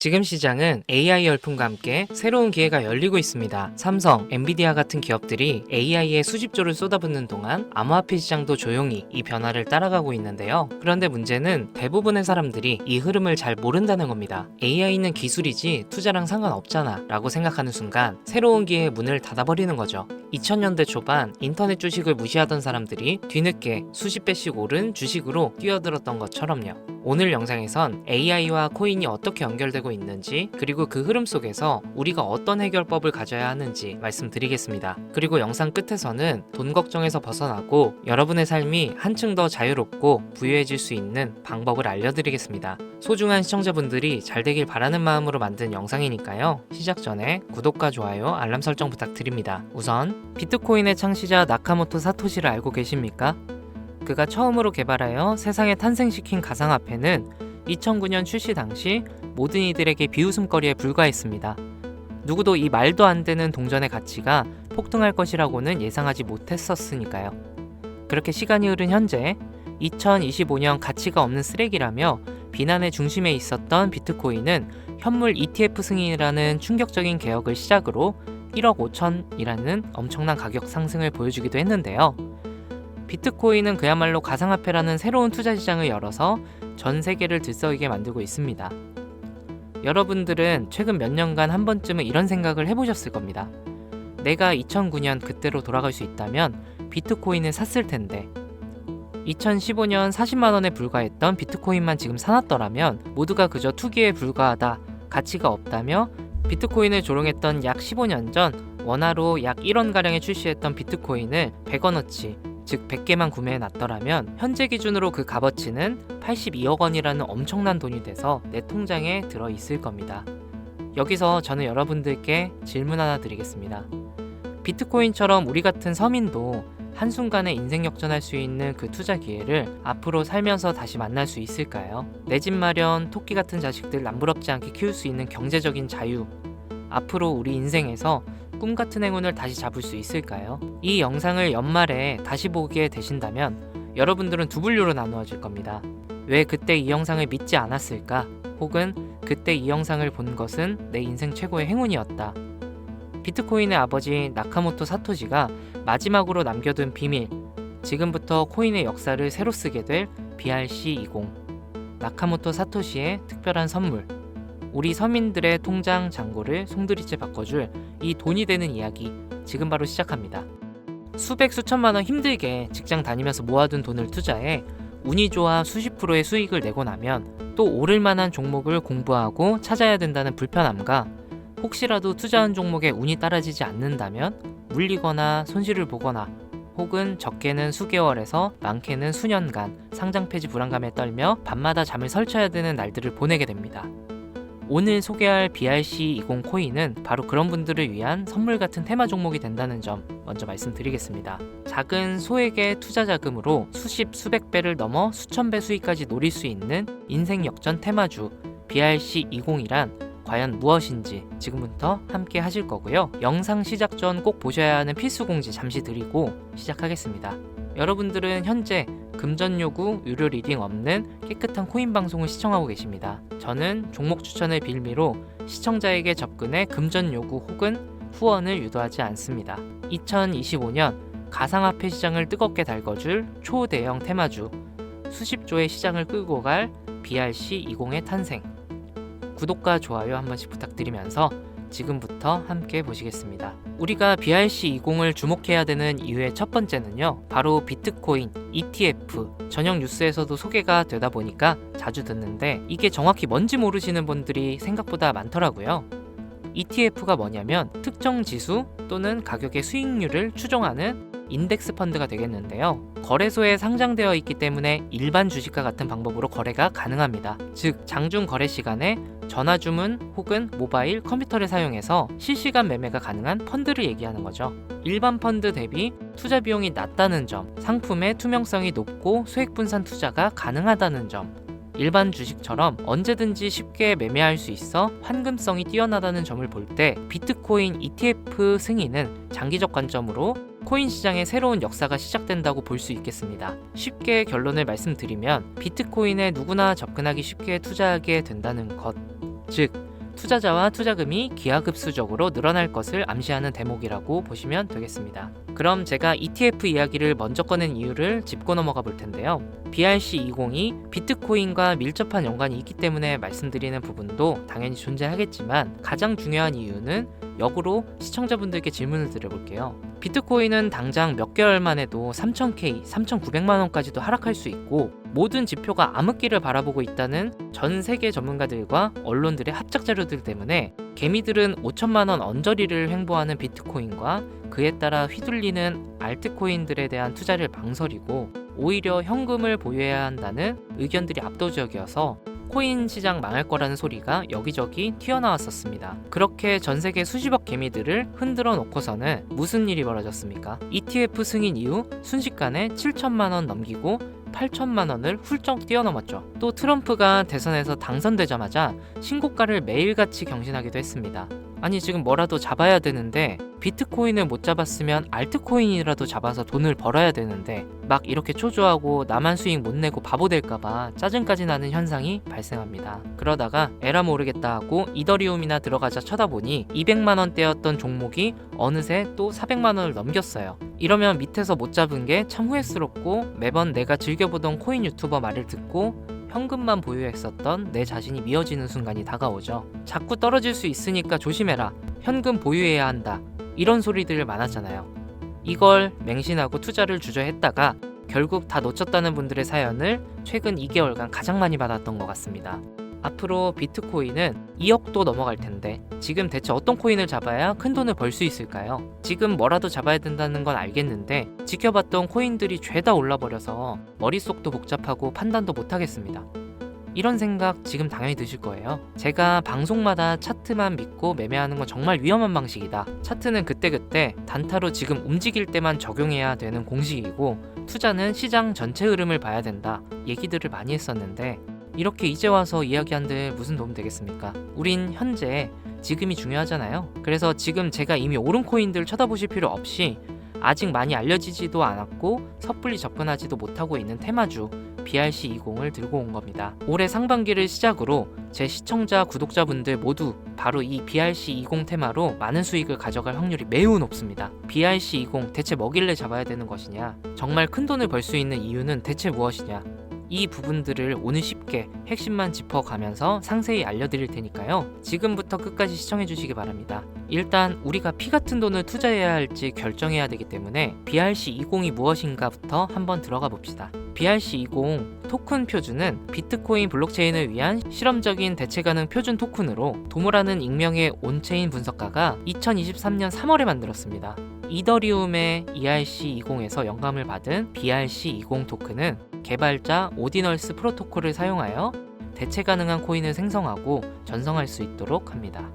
지금 시장은 AI 열풍과 함께 새로운 기회가 열리고 있습니다. 삼성, 엔비디아 같은 기업들이 AI에 수십조를 쏟아붓는 동안 암호화폐 시장도 조용히 이 변화를 따라가고 있는데요. 그런데 문제는 대부분의 사람들이 이 흐름을 잘 모른다는 겁니다. AI는 기술이지 투자랑 상관없잖아 라고 생각하는 순간 새로운 기회의 문을 닫아버리는 거죠. 2000년대 초반 인터넷 주식을 무시하던 사람들이 뒤늦게 수십 배씩 오른 주식으로 뛰어들었던 것처럼요. 오늘 영상에선 AI와 코인이 어떻게 연결되고 있는지, 그리고 그 흐름 속에서 우리가 어떤 해결법을 가져야 하는지 말씀드리겠습니다. 그리고 영상 끝에서는 돈 걱정에서 벗어나고 여러분의 삶이 한층 더 자유롭고 부유해질 수 있는 방법을 알려드리겠습니다. 소중한 시청자분들이 잘 되길 바라는 마음으로 만든 영상이니까요. 시작 전에 구독과 좋아요, 알람 설정 부탁드립니다. 우선 비트코인의 창시자 나카모토 사토시를 알고 계십니까? 그가 처음으로 개발하여 세상에 탄생시킨 가상화폐는 2009년 출시 당시 모든 이들에게 비웃음거리에 불과했습니다. 누구도 이 말도 안 되는 동전의 가치가 폭등할 것이라고는 예상하지 못했었으니까요. 그렇게 시간이 흐른 현재 2025년 가치가 없는 쓰레기라며 비난의 중심에 있었던 비트코인은 현물 ETF 승인이라는 충격적인 개혁을 시작으로 1억 5천이라는 엄청난 가격 상승을 보여주기도 했는데요. 비트코인은 그야말로 가상화폐라는 새로운 투자 시장을 열어서 전 세계를 들썩이게 만들고 있습니다. 여러분들은 최근 몇 년간 한 번쯤은 이런 생각을 해보셨을 겁니다. 내가 2009년 그때로 돌아갈 수 있다면 비트코인을 샀을 텐데, 2015년 40만 원에 불과했던 비트코인만 지금 사놨더라면 모두가 그저 투기에 불과하다, 가치가 없다며 비트코인을 조롱했던 약 15년 전 원화로 약 1원가량에 출시했던 비트코인을 100원어치, 즉 100개만 구매해 놨더라면 현재 기준으로 그 값어치는 82억 원이라는 엄청난 돈이 돼서 내 통장에 들어 있을 겁니다. 여기서 저는 여러분들께 질문 하나 드리겠습니다. 비트코인처럼 우리 같은 서민도 한순간에 인생 역전할 수 있는 그 투자 기회를 앞으로 살면서 다시 만날 수 있을까요? 내 집 마련, 토끼 같은 자식들 남부럽지 않게 키울 수 있는 경제적인 자유, 앞으로 우리 인생에서 꿈같은 행운을 다시 잡을 수 있을까요? 이 영상을 연말에 다시 보게 되신다면 여러분들은 두 분류로 나누어질 겁니다. 왜 그때 이 영상을 믿지 않았을까? 혹은 그때 이 영상을 본 것은 내 인생 최고의 행운이었다. 비트코인의 아버지 나카모토 사토시가 마지막으로 남겨둔 비밀, 지금부터 코인의 역사를 새로 쓰게 될 BRC20, 나카모토 사토시의 특별한 선물, 우리 서민들의 통장 잔고를 송두리째 바꿔줄 이 돈이 되는 이야기, 지금 바로 시작합니다. 수백 수천만 원 힘들게 직장 다니면서 모아둔 돈을 투자해 운이 좋아 수십 프로의 수익을 내고 나면 또 오를 만한 종목을 공부하고 찾아야 된다는 불편함과, 혹시라도 투자한 종목에 운이 따라지지 않는다면 물리거나 손실을 보거나, 혹은 적게는 수개월에서 많게는 수년간 상장 폐지 불안감에 떨며 밤마다 잠을 설쳐야 되는 날들을 보내게 됩니다. 오늘 소개할 BRC20 코인은 바로 그런 분들을 위한 선물 같은 테마 종목이 된다는 점 먼저 말씀드리겠습니다. 작은 소액의 투자 자금으로 수십 수백 배를 넘어 수천 배 수익까지 노릴 수 있는 인생 역전 테마주 BRC20이란 과연 무엇인지 지금부터 함께 하실 거고요. 영상 시작 전 꼭 보셔야 하는 필수 공지 잠시 드리고 시작하겠습니다. 여러분들은 현재 금전 요구, 유료 리딩 없는 깨끗한 코인 방송을 시청하고 계십니다. 저는 종목 추천을 빌미로 시청자에게 접근해 금전 요구 혹은 후원을 유도하지 않습니다. 2025년 가상화폐 시장을 뜨겁게 달궈줄 초대형 테마주, 수십조의 시장을 끌고 갈 BRC20의 탄생. 구독과 좋아요 한 번씩 부탁드리면서 지금부터 함께 보시겠습니다. 우리가 BRC20을 주목해야 되는 이유의 첫 번째는요, 바로 비트코인, ETF, 저녁 뉴스에서도 소개가 되다 보니까 자주 듣는데 이게 정확히 뭔지 모르시는 분들이 생각보다 많더라고요. ETF가 뭐냐면 특정 지수 또는 가격의 수익률을 추종하는 인덱스 펀드가 되겠는데요. 거래소에 상장되어 있기 때문에 일반 주식과 같은 방법으로 거래가 가능합니다. 즉, 장중 거래 시간에 전화 주문 혹은 모바일 컴퓨터를 사용해서 실시간 매매가 가능한 펀드를 얘기하는 거죠. 일반 펀드 대비 투자 비용이 낮다는 점, 상품의 투명성이 높고 수익 분산 투자가 가능하다는 점, 일반 주식처럼 언제든지 쉽게 매매할 수 있어 환금성이 뛰어나다는 점을 볼 때 비트코인 ETF 승인은 장기적 관점으로 코인 시장의 새로운 역사가 시작된다고 볼 수 있겠습니다. 쉽게 결론을 말씀드리면 비트코인에 누구나 접근하기 쉽게 투자하게 된다는 것, 즉 투자자와 투자금이 기하급수적으로 늘어날 것을 암시하는 대목이라고 보시면 되겠습니다. 그럼 제가 ETF 이야기를 먼저 꺼낸 이유를 짚고 넘어가 볼 텐데요. BRC20이 비트코인과 밀접한 연관이 있기 때문에 말씀드리는 부분도 당연히 존재하겠지만 가장 중요한 이유는 역으로 시청자분들께 질문을 드려볼게요. 비트코인은 당장 몇 개월만 해도 3,000K, 3,900만 원까지도 하락할 수 있고 모든 지표가 암흑기를 바라보고 있다는 전 세계 전문가들과 언론들의 합작 자료들 때문에 개미들은 5천만 원 언저리를 횡보하는 비트코인과 그에 따라 휘둘리는 알트코인들에 대한 투자를 망설이고 오히려 현금을 보유해야 한다는 의견들이 압도적이어서 코인 시장 망할 거라는 소리가 여기저기 튀어나왔었습니다. 그렇게 전 세계 수십억 개미들을 흔들어 놓고서는 무슨 일이 벌어졌습니까? ETF 승인 이후 순식간에 7천만 원 넘기고 8천만 원을 훌쩍 뛰어넘었죠. 또 트럼프가 대선에서 당선되자마자 신고가를 매일같이 경신하기도 했습니다. 아니 지금 뭐라도 잡아야 되는데 비트코인을 못 잡았으면 알트코인이라도 잡아서 돈을 벌어야 되는데 막 이렇게 초조하고 나만 수익 못 내고 바보 될까봐 짜증까지 나는 현상이 발생합니다. 그러다가 에라 모르겠다 하고 이더리움이나 들어가자 쳐다보니 200만원대였던 종목이 어느새 또 400만원을 넘겼어요. 이러면 밑에서 못 잡은 게 참 후회스럽고 매번 내가 즐겨보던 코인 유튜버 말을 듣고 현금만 보유했었던 내 자신이 미어지는 순간이 다가오죠. 자꾸 떨어질 수 있으니까 조심해라. 현금 보유해야 한다. 이런 소리들 많았잖아요. 이걸 맹신하고 투자를 주저했다가 결국 다 놓쳤다는 분들의 사연을 최근 2개월간 가장 많이 받았던 것 같습니다. 앞으로 비트코인은 2억도 넘어갈 텐데 지금 대체 어떤 코인을 잡아야 큰 돈을 벌 수 있을까요? 지금 뭐라도 잡아야 된다는 건 알겠는데 지켜봤던 코인들이 죄다 올라버려서 머릿속도 복잡하고 판단도 못하겠습니다. 이런 생각 지금 당연히 드실 거예요. 제가 방송마다 차트만 믿고 매매하는 건 정말 위험한 방식이다. 차트는 그때그때 단타로 지금 움직일 때만 적용해야 되는 공식이고 투자는 시장 전체 흐름을 봐야 된다. 얘기들을 많이 했었는데 이렇게 이제 와서 이야기한들 무슨 도움 되겠습니까? 우린 현재 지금이 중요하잖아요. 그래서 지금 제가 이미 오른 코인들 쳐다보실 필요 없이 아직 많이 알려지지도 않았고 섣불리 접근하지도 못하고 있는 테마주 BRC20을 들고 온 겁니다. 올해 상반기를 시작으로 제 시청자, 구독자분들 모두 바로 이 BRC20 테마로 많은 수익을 가져갈 확률이 매우 높습니다. BRC20 대체 뭐길래 잡아야 되는 것이냐? 정말 큰 돈을 벌 수 있는 이유는 대체 무엇이냐? 이 부분들을 오늘 쉽게 핵심만 짚어가면서 상세히 알려드릴 테니까요. 지금부터 끝까지 시청해 주시기 바랍니다. 일단 우리가 피 같은 돈을 투자해야 할지 결정해야 되기 때문에 BRC20이 무엇인가부터 한번 들어가 봅시다. BRC20 토큰 표준은 비트코인 블록체인을 위한 실험적인 대체 가능 표준 토큰으로 도모라는 익명의 온체인 분석가가 2023년 3월에 만들었습니다. 이더리움의 ERC20에서 영감을 받은 BRC20 토큰은 개발자 오디널스 프로토콜을 사용하여 대체 가능한 코인을 생성하고 전송할 수 있도록 합니다.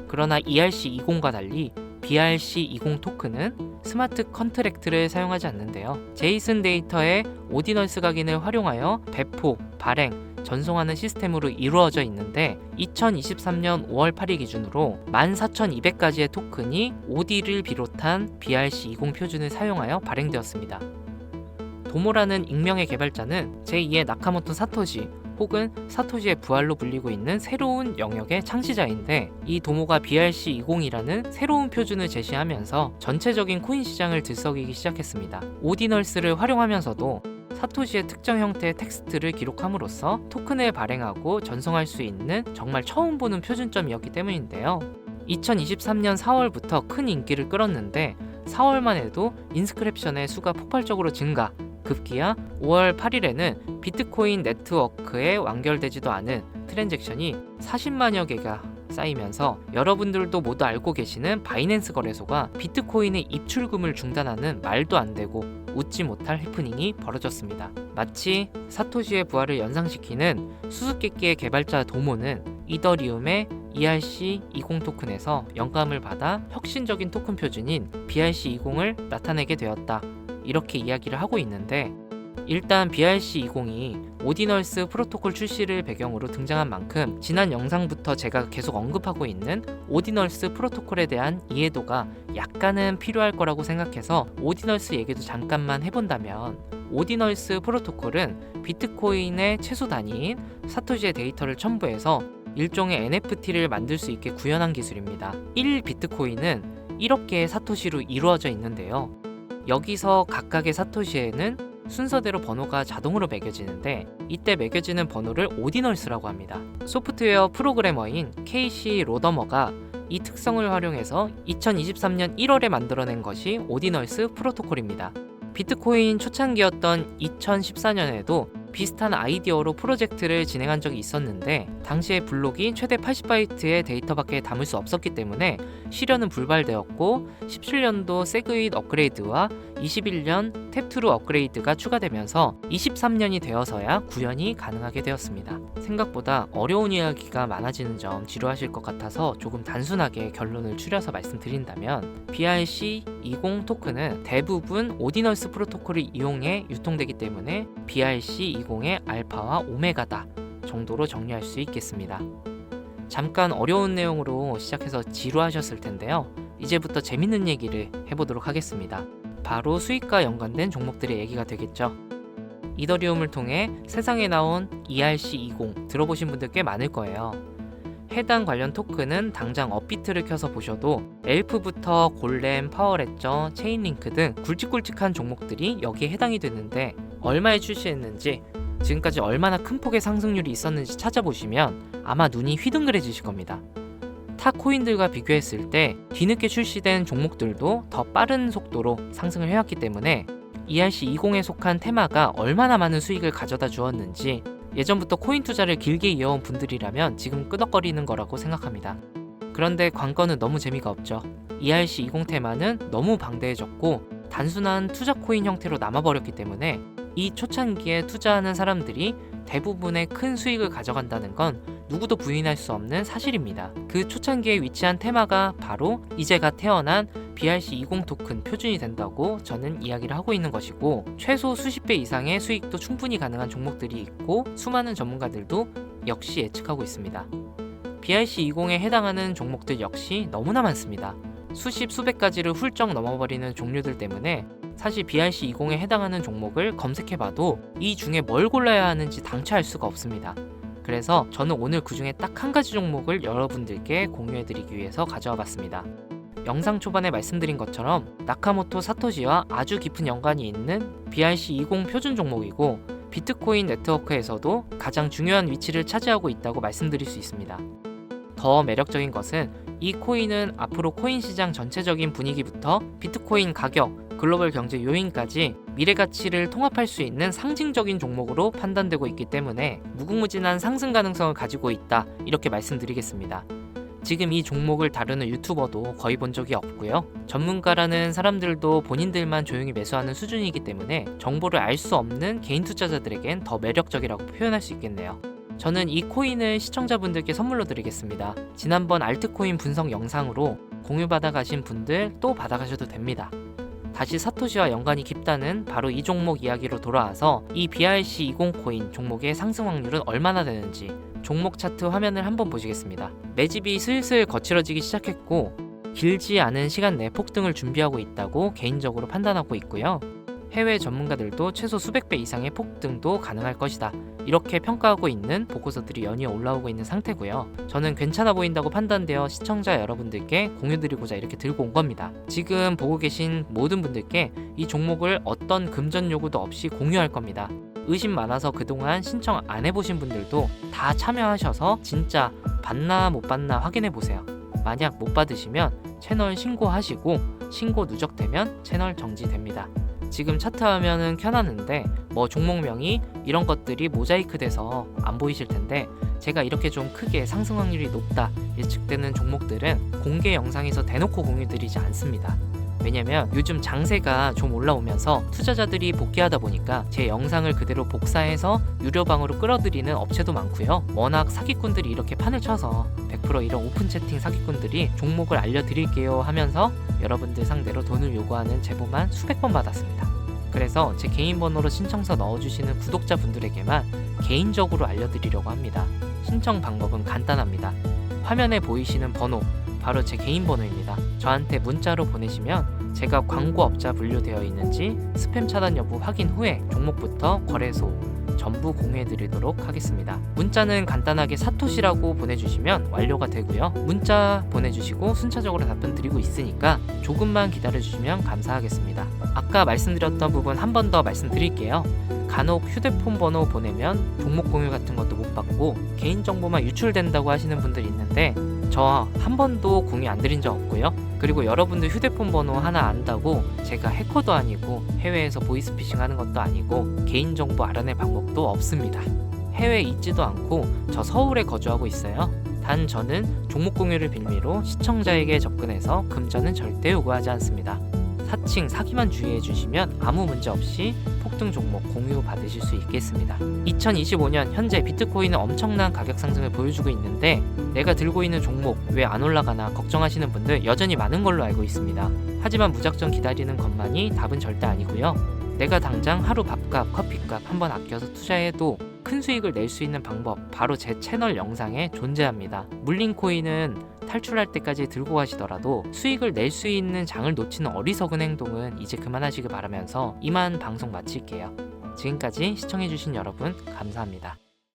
그러나 ERC20과 달리 BRC20 토큰은 스마트 컨트랙트를 사용하지 않는데요. 제이슨 데이터의 오디널스 각인을 활용하여 배포, 발행, 전송하는 시스템으로 이루어져 있는데 2023년 5월 8일 기준으로 14,200가지의 토큰이 OD를 비롯한 BRC20 표준을 사용하여 발행되었습니다. 도모라는 익명의 개발자는 제2의 나카모토 사토시 혹은 사토시의 부활로 불리고 있는 새로운 영역의 창시자인데 이 도모가 BRC20이라는 새로운 표준을 제시하면서 전체적인 코인 시장을 들썩이기 시작했습니다. 오디널스를 활용하면서도 사토시의 특정 형태의 텍스트를 기록함으로써 토큰을 발행하고 전송할 수 있는 정말 처음 보는 표준점이었기 때문인데요. 2023년 4월부터 큰 인기를 끌었는데 4월만 해도 인스크립션의 수가 폭발적으로 증가, 급기야 5월 8일에는 비트코인 네트워크에 완결되지도 않은 트랜잭션이 40만여 개가 쌓이면서 여러분들도 모두 알고 계시는 바이낸스 거래소가 비트코인의 입출금을 중단하는 말도 안 되고 웃지 못할 해프닝이 벌어졌습니다. 마치 사토시의 부활을 연상시키는 수수께끼의 개발자 도모는 이더리움의 ERC20 토큰에서 영감을 받아 혁신적인 토큰 표준인 BRC20을 나타내게 되었다. 이렇게 이야기를 하고 있는데 일단 BRC20이 오디널스 프로토콜 출시를 배경으로 등장한 만큼 지난 영상부터 제가 계속 언급하고 있는 오디널스 프로토콜에 대한 이해도가 약간은 필요할 거라고 생각해서 오디널스 얘기도 잠깐만 해본다면 오디널스 프로토콜은 비트코인의 최소 단위인 사토시의 데이터를 첨부해서 일종의 NFT를 만들 수 있게 구현한 기술입니다. 1 비트코인은 1억 개의 사토시로 이루어져 있는데요. 여기서 각각의 사토시에는 순서대로 번호가 자동으로 매겨지는데 이때 매겨지는 번호를 오디널스라고 합니다. 소프트웨어 프로그래머인 케이시 로더머가 이 특성을 활용해서 2023년 1월에 만들어낸 것이 오디널스 프로토콜입니다. 비트코인 초창기였던 2014년에도 비슷한 아이디어로 프로젝트를 진행한 적이 있었는데 당시에 블록이 최대 80바이트의 데이터밖에 담을 수 없었기 때문에 실현은 불발되었고 17년도 세그윗 업그레이드와 21년 탭2루 업그레이드가 추가되면서 23년이 되어서야 구현이 가능하게 되었습니다. 생각보다 어려운 이야기가 많아지는 점 지루하실 것 같아서 조금 단순하게 결론을 추려서 말씀드린다면 BRC20 토큰은 대부분 오디널스 프로토콜을 이용해 유통되기 때문에 BRC20의 알파와 오메가다 정도로 정리할 수 있겠습니다. 잠깐 어려운 내용으로 시작해서 지루하셨을 텐데요. 이제부터 재밌는 얘기를 해보도록 하겠습니다. 바로 수익과 연관된 종목들의 얘기가 되겠죠. 이더리움을 통해 세상에 나온 ERC20 들어보신 분들 꽤 많을 거예요. 해당 관련 토큰은 당장 업비트를 켜서 보셔도 엘프부터 골렘, 파워레저, 체인링크 등 굵직굵직한 종목들이 여기에 해당이 되는데 얼마에 출시했는지 지금까지 얼마나 큰 폭의 상승률이 있었는지 찾아보시면 아마 눈이 휘둥그레지실 겁니다. 타 코인들과 비교했을 때 뒤늦게 출시된 종목들도 더 빠른 속도로 상승을 해왔기 때문에 ERC20에 속한 테마가 얼마나 많은 수익을 가져다 주었는지 예전부터 코인 투자를 길게 이어온 분들이라면 지금 끄덕거리는 거라고 생각합니다. 그런데 관건은 너무 재미가 없죠. ERC20 테마는 너무 방대해졌고 단순한 투자 코인 형태로 남아버렸기 때문에 이 초창기에 투자하는 사람들이 대부분의 큰 수익을 가져간다는 건 누구도 부인할 수 없는 사실입니다. 그 초창기에 위치한 테마가 바로 이제 갓 태어난 BRC20 토큰 표준이 된다고 저는 이야기를 하고 있는 것이고 최소 수십 배 이상의 수익도 충분히 가능한 종목들이 있고 수많은 전문가들도 역시 예측하고 있습니다. BRC20에 해당하는 종목들 역시 너무나 많습니다. 수십 수백 가지를 훌쩍 넘어버리는 종류들 때문에 사실 BRC20에 해당하는 종목을 검색해봐도 이 중에 뭘 골라야 하는지 당최 알 수가 없습니다. 그래서 저는 오늘 그 중에 딱 한 가지 종목을 여러분들께 공유해드리기 위해서 가져와 봤습니다. 영상 초반에 말씀드린 것처럼 나카모토 사토시와 아주 깊은 연관이 있는 BRC20 표준 종목이고 비트코인 네트워크에서도 가장 중요한 위치를 차지하고 있다고 말씀드릴 수 있습니다. 더 매력적인 것은 이 코인은 앞으로 코인 시장 전체적인 분위기부터 비트코인 가격, 글로벌 경제 요인까지 미래 가치를 통합할 수 있는 상징적인 종목으로 판단되고 있기 때문에 무궁무진한 상승 가능성을 가지고 있다 이렇게 말씀드리겠습니다. 지금 이 종목을 다루는 유튜버도 거의 본 적이 없고요. 전문가라는 사람들도 본인들만 조용히 매수하는 수준이기 때문에 정보를 알 수 없는 개인 투자자들에겐 더 매력적이라고 표현할 수 있겠네요. 저는 이 코인을 시청자분들께 선물로 드리겠습니다. 지난번 알트코인 분석 영상으로 공유받아 가신 분들 또 받아가셔도 됩니다. 다시 사토시와 연관이 깊다는 바로 이 종목 이야기로 돌아와서 이 BRC20 코인 종목의 상승 확률은 얼마나 되는지 종목 차트 화면을 한번 보시겠습니다. 매집이 슬슬 거칠어지기 시작했고 길지 않은 시간 내 폭등을 준비하고 있다고 개인적으로 판단하고 있고요. 해외 전문가들도 최소 수백 배 이상의 폭등도 가능할 것이다 이렇게 평가하고 있는 보고서들이 연이어 올라오고 있는 상태고요. 저는 괜찮아 보인다고 판단되어 시청자 여러분들께 공유드리고자 이렇게 들고 온 겁니다. 지금 보고 계신 모든 분들께 이 종목을 어떤 금전 요구도 없이 공유할 겁니다. 의심 많아서 그동안 신청 안 해보신 분들도 다 참여하셔서 진짜 받나 못 받나 확인해 보세요. 만약 못 받으시면 채널 신고하시고 신고 누적되면 채널 정지됩니다. 지금 차트 화면은 켜놨는데 뭐 종목명이 이런 것들이 모자이크 돼서 안 보이실 텐데 제가 이렇게 좀 크게 상승 확률이 높다 예측되는 종목들은 공개 영상에서 대놓고 공유드리지 않습니다. 왜냐면 요즘 장세가 좀 올라오면서 투자자들이 복귀하다 보니까 제 영상을 그대로 복사해서 유료방으로 끌어들이는 업체도 많고요. 워낙 사기꾼들이 이렇게 판을 쳐서 100% 이런 오픈 채팅 사기꾼들이 종목을 알려드릴게요 하면서 여러분들 상대로 돈을 요구하는 제보만 수백 번 받았습니다. 그래서 제 개인 번호로 신청서 넣어주시는 구독자분들에게만 개인적으로 알려드리려고 합니다. 신청 방법은 간단합니다. 화면에 보이시는 번호 바로 제 개인 번호입니다. 저한테 문자로 보내시면 제가 광고업자 분류되어 있는지 스팸 차단 여부 확인 후에 종목부터 거래소, 전부 공유해드리도록 하겠습니다. 문자는 간단하게 사토시라고 보내주시면 완료가 되고요. 문자 보내주시고 순차적으로 답변 드리고 있으니까 조금만 기다려주시면 감사하겠습니다. 아까 말씀드렸던 부분 한 번 더 말씀드릴게요. 간혹 휴대폰 번호 보내면 종목 공유 같은 것도 못 받고 개인정보만 유출된다고 하시는 분들이 있는데 저 한 번도 공유 안 드린 적 없고요. 그리고 여러분들 휴대폰 번호 하나 안다고 제가 해커도 아니고 해외에서 보이스피싱 하는 것도 아니고 개인정보 알아낼 방법도 없습니다. 해외에 있지도 않고 저 서울에 거주하고 있어요. 단 저는 종목 공유를 빌미로 시청자에게 접근해서 금전은 절대 요구하지 않습니다. 사칭, 사기만 주의해 주시면 아무 문제 없이 폭등 종목 공유 받으실 수 있겠습니다. 2025년 현재 비트코인은 엄청난 가격 상승을 보여주고 있는데 내가 들고 있는 종목 왜 안 올라가나 걱정하시는 분들 여전히 많은 걸로 알고 있습니다. 하지만 무작정 기다리는 것만이 답은 절대 아니고요. 내가 당장 하루 밥값, 커피값 한번 아껴서 투자해도 큰 수익을 낼 수 있는 방법 바로 제 채널 영상에 존재합니다. 물린 코인은 탈출할 때까지 들고 가시더라도 수익을 낼 수 있는 장을 놓치는 어리석은 행동은 이제 그만하시길 바라면서 이만 방송 마칠게요. 지금까지 시청해주신 여러분 감사합니다.